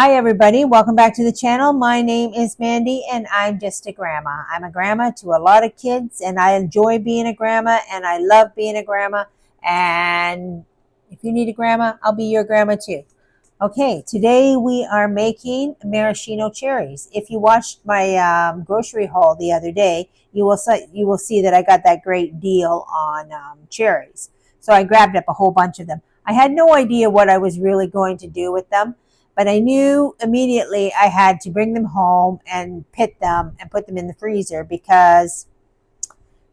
Hi everybody, welcome back to the channel. My name is Mandy and I'm just a grandma. I'm a grandma to a lot of kids and I enjoy being a grandma and I love being a grandma. And if you need a grandma, I'll be your grandma too. Okay, today we are making maraschino cherries. If you watched my grocery haul the other day, you will see that I got that great deal on cherries. So I grabbed up a whole bunch of them. I had no idea what I was really going to do with them, but I knew immediately I had to bring them home and pit them and put them in the freezer because,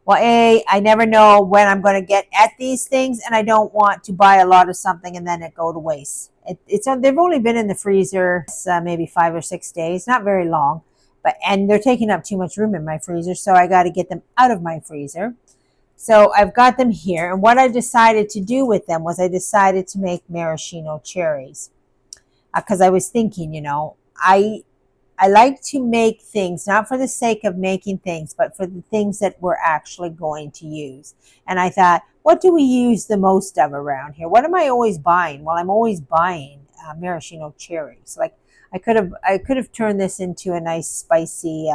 well, I never know when I'm going to get at these things, and I don't want to buy a lot of something and then it go to waste. They've only been in the freezer maybe 5 or 6 days, not very long, and they're taking up too much room in my freezer, so I got to get them out of my freezer. So I've got them here, and what I decided to do with them was I decided to make maraschino cherries because I was thinking, I like to make things not for the sake of making things, but for the things that we're actually going to use. And I thought, what do we use the most of around here? What am I always buying? Well, I'm always buying maraschino cherries. Like I could have turned this into a nice spicy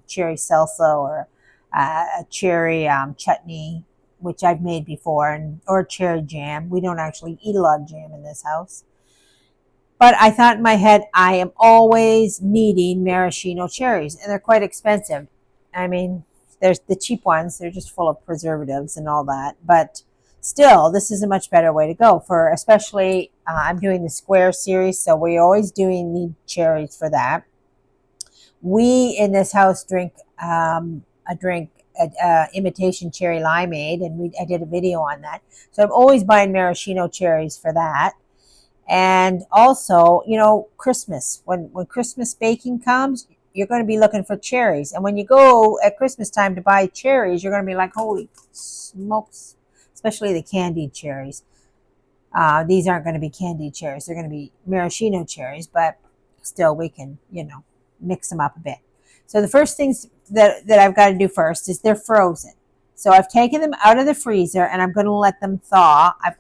cherry salsa or a cherry chutney, which I've made before, or cherry jam. We don't actually eat a lot of jam in this house. But I thought in my head, I am always needing maraschino cherries, and they're quite expensive. I mean, there's the cheap ones, they're just full of preservatives and all that. But still, this is a much better way to go for, especially, I'm doing the square series, so we always need cherries for that. We in this house drink imitation cherry limeade, and I did a video on that. So I'm always buying maraschino cherries for that. And also, Christmas, when Christmas baking comes, you're going to be looking for cherries. And when you go at Christmas time to buy cherries, you're going to be like, holy smokes, especially the candied cherries. These aren't going to be candied cherries. They're going to be maraschino cherries, but still we can, mix them up a bit. So the first things that I've got to do first is they're frozen. So I've taken them out of the freezer and I'm going to let them thaw. I've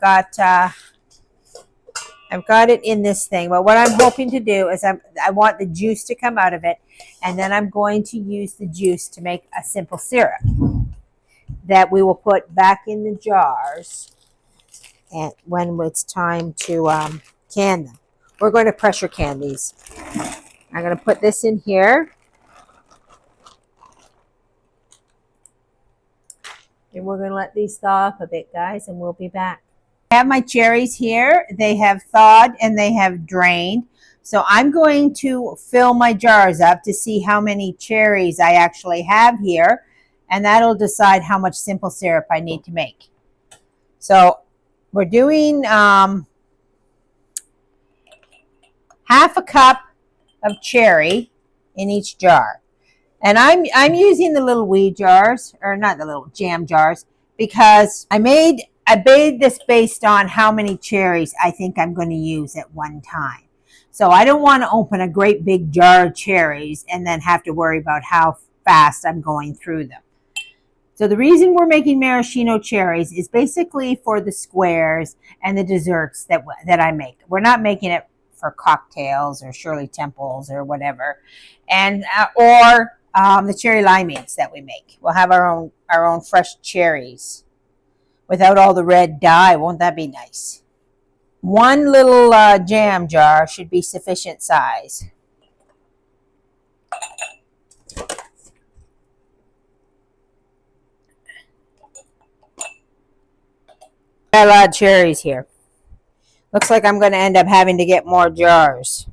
got it in this thing, but what I'm hoping to do is I want the juice to come out of it, and then I'm going to use the juice to make a simple syrup that we will put back in the jars and when it's time to can them. We're going to pressure can these. I'm going to put this in here, and we're going to let these thaw up a bit, guys, and we'll be back. I have my cherries here. They have thawed and they have drained. So I'm going to fill my jars up to see how many cherries I actually have here. And that'll decide how much simple syrup I need to make. So we're doing half a cup of cherry in each jar. And I'm using the little wee jars, or not the little jam jars, because I made this based on how many cherries I think I'm going to use at one time. So I don't want to open a great big jar of cherries and then have to worry about how fast I'm going through them. So the reason we're making maraschino cherries is basically for the squares and the desserts that I make. We're not making it for cocktails or Shirley Temples or whatever, and or the cherry limeades that we make. We'll have our own fresh cherries without all the red dye. Won't that be nice? One little jam jar should be sufficient size. Got a lot of cherries here. Looks like I'm going to end up having to get more jars.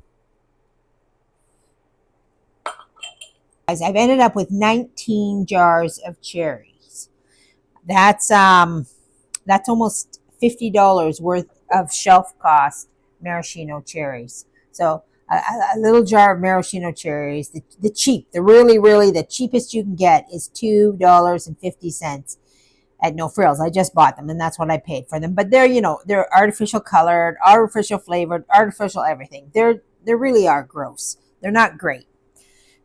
Guys, I've ended up with 19 jars of cherries. That's almost $50 worth of shelf cost maraschino cherries. So a little jar of maraschino cherries, the cheapest you can get is $2.50 at No Frills. I just bought them and that's what I paid for them. But they're artificial colored, artificial flavored, artificial everything. They really are gross. They're not great.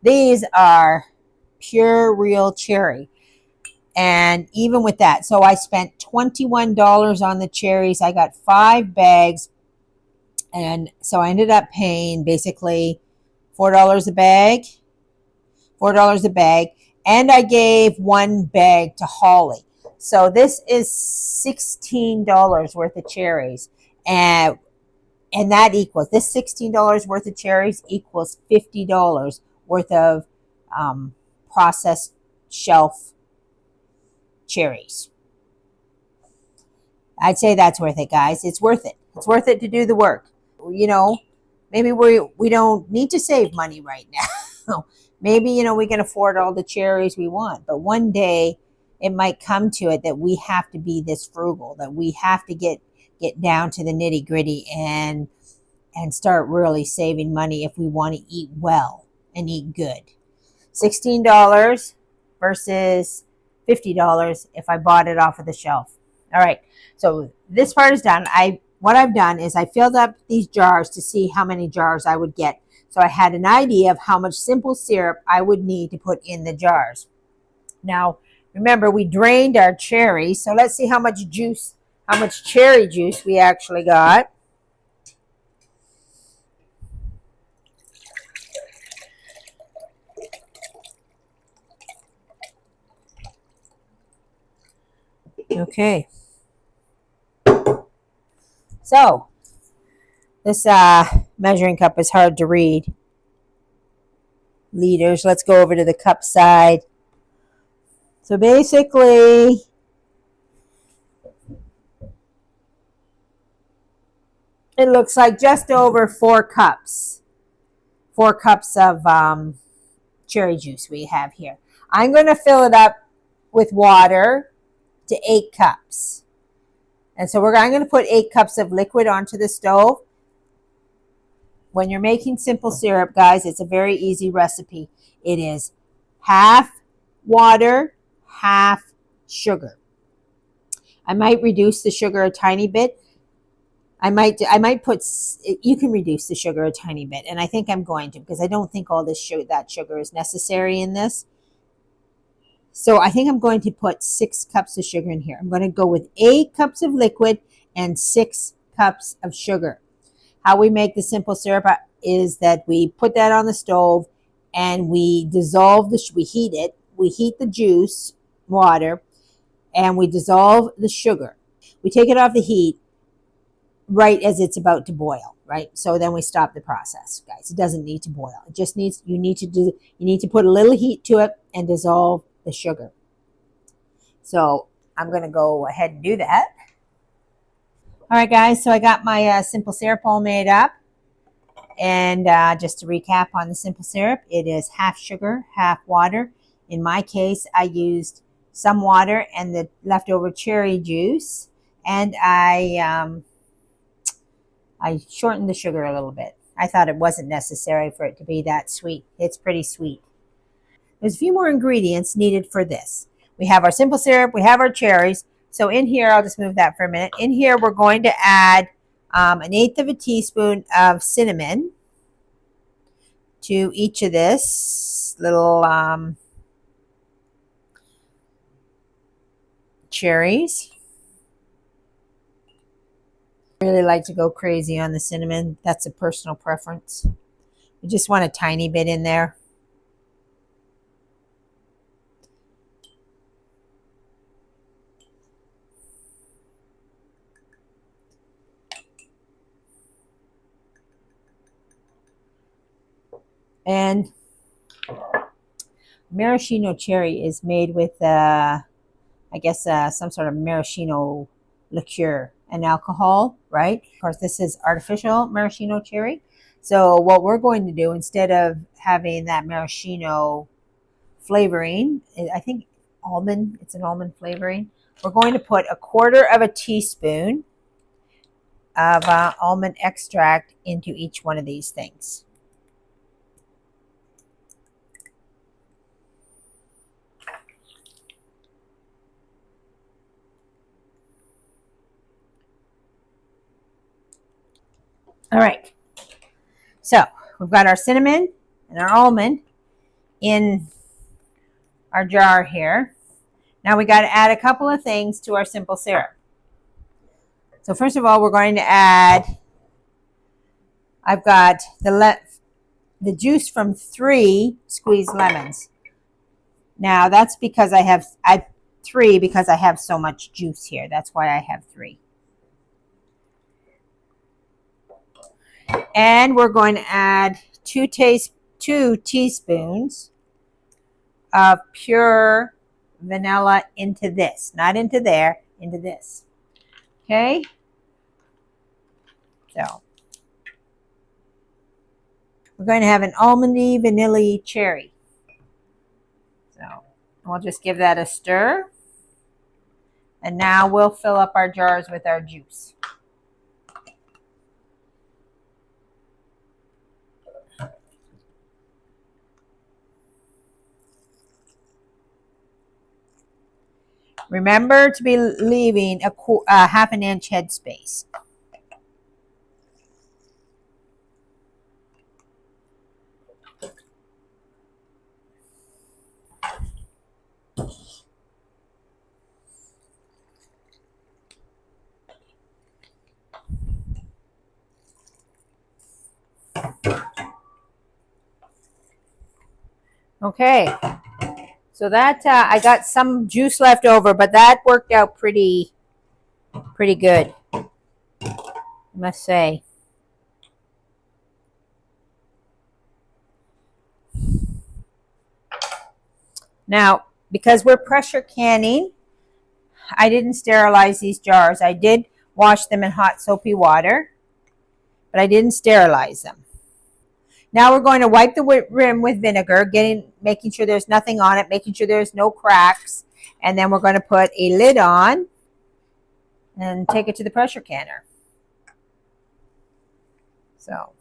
These are pure real cherry. And even with that, so I spent $21 on the cherries. I got 5 bags And so I ended up paying basically $4 a bag, $4 a bag, and I gave one bag to Holly. So this is $16 worth of cherries, and that equals this $16 worth of cherries equals $50 worth of processed shelf cherries. I'd say that's worth it, guys. It's worth it. It's worth it to do the work. You know, maybe we don't need to save money right now. Maybe, we can afford all the cherries we want, but one day it might come to it that we have to be this frugal, that we have to get down to the nitty gritty and start really saving money if we want to eat well and eat good. $16 versus $50 if I bought it off of the shelf. All right, so this part is done. What I've done is I filled up these jars to see how many jars I would get. So I had an idea of how much simple syrup I would need to put in the jars. Now, remember, we drained our cherries, so let's see how much cherry juice we actually got. Okay. So, this measuring cup is hard to read. Liters. Let's go over to the cup side. So basically, it looks like just over 4 cups. 4 cups of cherry juice we have here. I'm going to fill it up with water to 8 cups. And so I'm going to put 8 cups of liquid onto the stove. When you're making simple syrup, guys, it's a very easy recipe. It is half water, half sugar. I might reduce the sugar a tiny bit. I might put, you can reduce the sugar a tiny bit, and I think I'm going to, because I don't think all that sugar is necessary in this. So I think I'm going to put 6 cups of sugar in here. I'm going to go with 8 cups of liquid and 6 cups of sugar. How we make the simple syrup is that we put that on the stove and we dissolve we heat it. We heat the juice, water, and we dissolve the sugar. We take it off the heat right as it's about to boil, right? So then we stop the process, guys. It doesn't need to boil. It just needs, you need to put a little heat to it and dissolve the sugar. So I'm going to go ahead and do that. All right, guys, so I got my simple syrup all made up. And just to recap on the simple syrup, it is half sugar, half water. In my case, I used some water and the leftover cherry juice. And I shortened the sugar a little bit. I thought it wasn't necessary for it to be that sweet. It's pretty sweet. There's a few more ingredients needed for this. We have our simple syrup, we have our cherries. So in here, I'll just move that for a minute. In here, we're going to add 1/8 of a teaspoon of cinnamon to each of this little cherries. I really like to go crazy on the cinnamon. That's a personal preference. You just want a tiny bit in there. And maraschino cherry is made with, I guess, some sort of maraschino liqueur and alcohol, right? Of course, this is artificial maraschino cherry. So what we're going to do, instead of having that maraschino flavoring, I think almond, it's an almond flavoring, we're going to put 1/4 of a teaspoon of almond extract into each one of these things. All right, so we've got our cinnamon and our almond in our jar here. Now we got to add a couple of things to our simple syrup. So first of all, we're going to add I've got the juice from 3 squeezed lemons. Now that's because I have 3 because I have so much juice here. That's why I have 3. And we're going to add 2 teaspoons of pure vanilla into this, not into there, into this. Okay? So we're going to have an almondy vanilla cherry. So we'll just give that a stir. And now we'll fill up our jars with our juice. Remember to be leaving a half an inch headspace. Okay, so that I got some juice left over, but that worked out pretty good, I must say. Now, because we're pressure canning, I didn't sterilize these jars. I did wash them in hot soapy water, but I didn't sterilize them. Now we're going to wipe the rim with vinegar, making sure there's nothing on it, making sure there's no cracks, and then we're going to put a lid on and take it to the pressure canner. So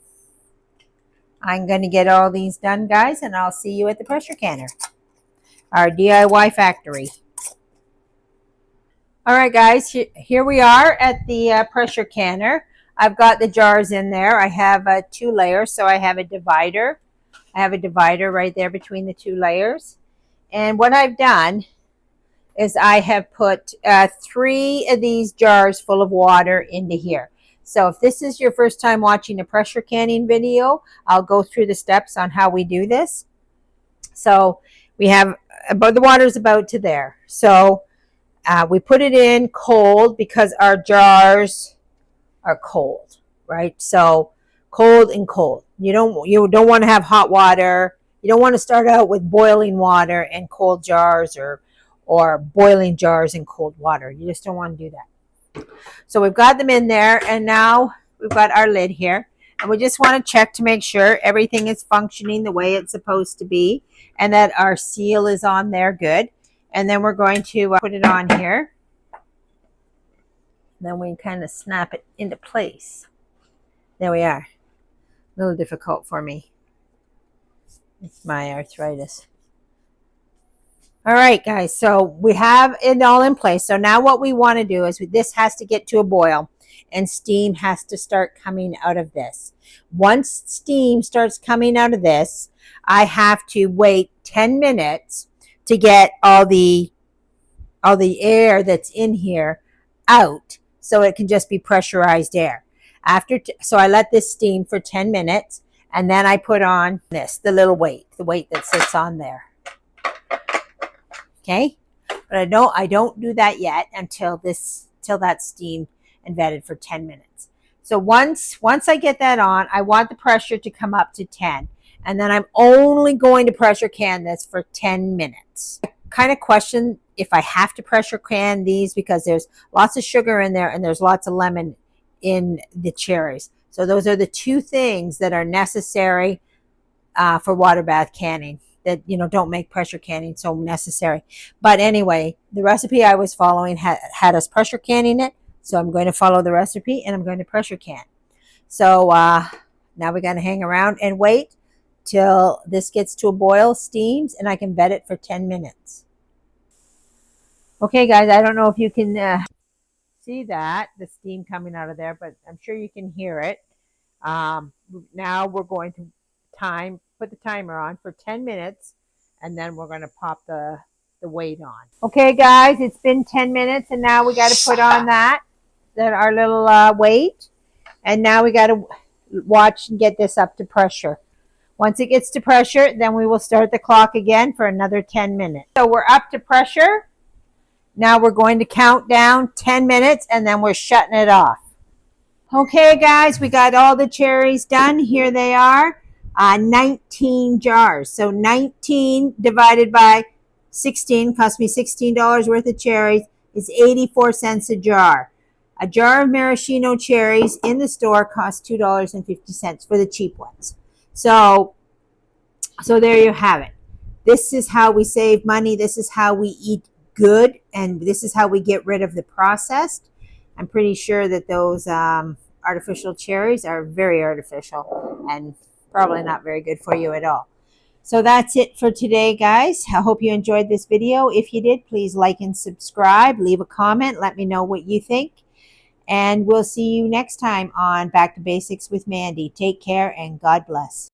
I'm going to get all these done, guys, and I'll see you at the pressure canner, our DIY factory. All right, guys, here we are at the pressure canner. I've got the jars in there. I have 2 layers, so I have a divider. I have a divider right there between the 2 layers. And what I've done is I have put 3 of these jars full of water into here. So if this is your first time watching a pressure canning video, I'll go through the steps on how we do this. So we have the water's about to there. So we put it in cold because our jars are cold, right? So cold and cold. You don't want to have hot water. You don't want to start out with boiling water and cold jars or boiling jars in cold water. You just don't want to do that. So we've got them in there, and now we've got our lid here. And we just want to check to make sure everything is functioning the way it's supposed to be and that our seal is on there good. And then we're going to put it on here. Then we kind of snap it into place. There we are. A little difficult for me. It's my arthritis. All right, guys, so we have it all in place. So now what we want to do is this has to get to a boil and steam has to start coming out of this. Once steam starts coming out of this, I have to wait 10 minutes to get all the air that's in here out so it can just be pressurized air. So I let this steam for 10 minutes and then I put on the little weight, the weight that sits on there. Okay, but I don't do that yet until that steamed and vetted for 10 minutes. So once I get that on, I want the pressure to come up to 10, and then I'm only going to pressure can this for 10 minutes. I kind of question if I have to pressure can these because there's lots of sugar in there and there's lots of lemon in the cherries. So those are the 2 things that are necessary for water bath canning that, don't make pressure canning so necessary. But anyway, the recipe I was following had us pressure canning it. So I'm going to follow the recipe and I'm going to pressure can. So now we got to hang around and wait till this gets to a boil, steams, and I can vet it for 10 minutes. Okay, guys, I don't know if you can see the steam coming out of there, but I'm sure you can hear it. Now we're going to put the timer on for 10 minutes, and then we're going to pop the weight on. Okay, guys, it's been 10 minutes, and now we got to put on our little weight, and now we got to watch and get this up to pressure. Once it gets to pressure, then we will start the clock again for another 10 minutes. So we're up to pressure. Now we're going to count down 10 minutes and then we're shutting it off. Okay, guys, we got all the cherries done. Here they are, 19 jars. So 19 divided by 16 cost me $16 worth of cherries. Is 84 cents a jar. A jar of maraschino cherries in the store costs $2.50 for the cheap ones. So there you have it. This is how we save money. This is how we eat good, and this is how we get rid of the processed. I'm pretty sure that those artificial cherries are very artificial and probably not very good for you at all. So that's it for today, guys. I hope you enjoyed this video. If you did, please like and subscribe. Leave a comment. Let me know what you think. And we'll see you next time on Back to Basics with Mandy. Take care and God bless.